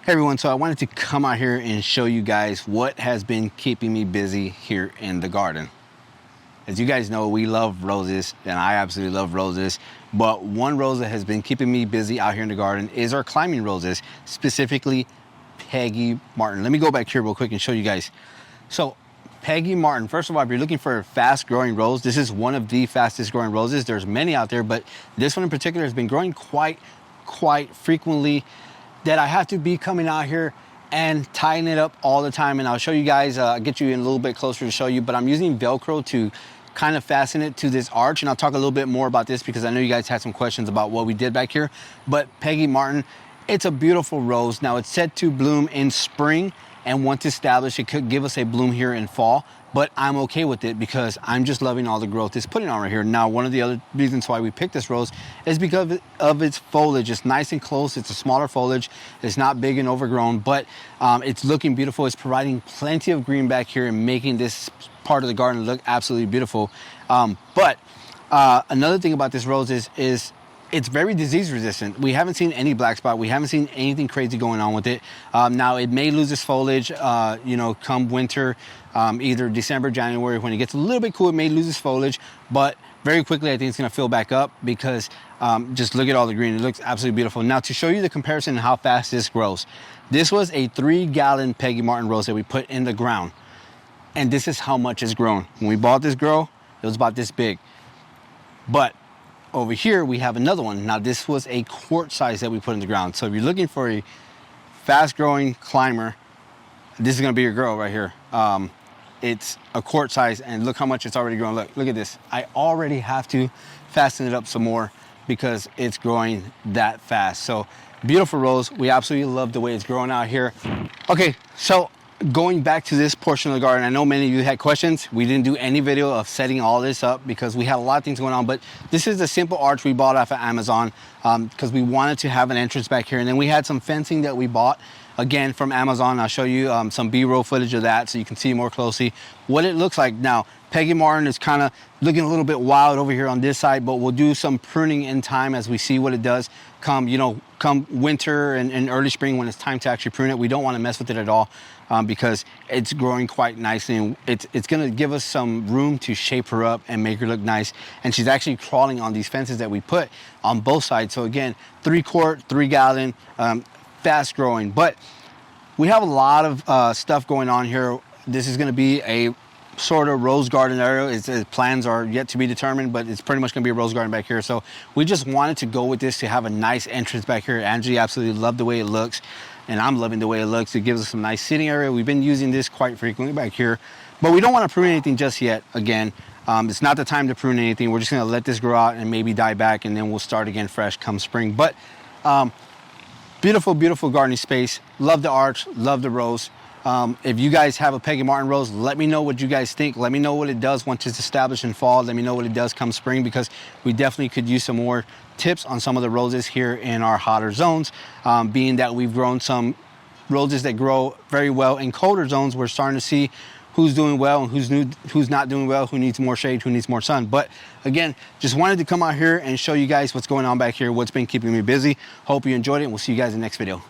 Hey everyone, so I wanted to come out here and show you guys what has been keeping me busy here in the garden. As you guys know, we love roses, and I absolutely love roses, but one rose that has been keeping me busy out here in the garden is our climbing roses, specifically Peggy Martin. Let me go back here real quick and show you guys. So Peggy Martin, first of all, if you're looking for a fast growing rose, this is one of the fastest growing roses. There's many out there, but this one in particular has been growing quite frequently, that I have to be coming out here and tying it up all the time. And I'll show you guys, get you in a little bit closer to show you, but I'm using Velcro to kind of fasten it to this arch. And I'll talk a little bit more about this because I know you guys had some questions about what we did back here. But Peggy Martin, it's a beautiful rose. Now it's set to bloom in spring, and once established, it could give us a bloom here in fall, but I'm okay with it because I'm just loving all the growth it's putting on right here. Now, one of the other reasons why we picked this rose is because of its foliage. It's nice and close. It's a smaller foliage. It's not big and overgrown, but it's looking beautiful. It's providing plenty of green back here and making this part of the garden look absolutely beautiful. But another thing about this rose is it's very disease resistant. We haven't seen any black spot. We haven't seen anything crazy going on with it. Now it may lose its foliage, come winter, either December, January, when it gets a little bit cool, it may lose its foliage, but very quickly I think it's gonna fill back up because just look at all the green. It looks absolutely beautiful. Now to show you the comparison and how fast this grows, this was a 3-gallon Peggy Martin rose that we put in the ground. And this is how much it's grown. When we bought this grow, it was about this big. But over here, we have another one. Now, this was a quart size that we put in the ground. So if you're looking for a fast-growing climber, this is gonna be your girl right here. It's a quart size, and look how much it's already grown. Look at this. I already have to fasten it up some more because it's growing that fast. So beautiful rose. We absolutely love the way it's growing out here. Okay, so going back to this portion of the garden, I know many of you had questions. We didn't do any video of setting all this up because we had a lot of things going on, but this is the simple arch we bought off of Amazon because we wanted to have an entrance back here. And then we had some fencing that we bought, again, from Amazon. I'll show you some B-roll footage of that so you can see more closely what it looks like. Now, Peggy Martin is kind of looking a little bit wild over here on this side, but we'll do some pruning in time as we see what it does come winter and early spring when it's time to actually prune it. We don't want to mess with it at all because it's growing quite nicely, and it's going to give us some room to shape her up and make her look nice. And she's actually crawling on these fences that we put on both sides. So again, 3-quart, 3-gallon, fast growing. But we have a lot of stuff going on here. This is going to be a sort of rose garden area. Its plans are yet to be determined, but it's pretty much going to be a rose garden back here. So we just wanted to go with this to have a nice entrance back here. Angie absolutely loved the way it looks, and I'm loving the way it looks. It gives us some nice sitting area. We've been using this quite frequently back here, but we don't want to prune anything just yet. Again, it's not the time to prune anything. We're just going to let this grow out and maybe die back, and then we'll start again fresh come spring. But beautiful gardening space. Love the arch, love the rose. If you guys have a Peggy Martin rose, let me know what you guys think. Let me know what it does once it's established in fall. Let me know what it does come spring, because we definitely could use some more tips on some of the roses here in our hotter zones. Being that we've grown some roses that grow very well in colder zones, we're starting to see who's doing well and who's not doing well, who needs more shade, who needs more sun. But again, just wanted to come out here and show you guys what's going on back here, what's been keeping me busy. Hope you enjoyed it, and we'll see you guys in the next video.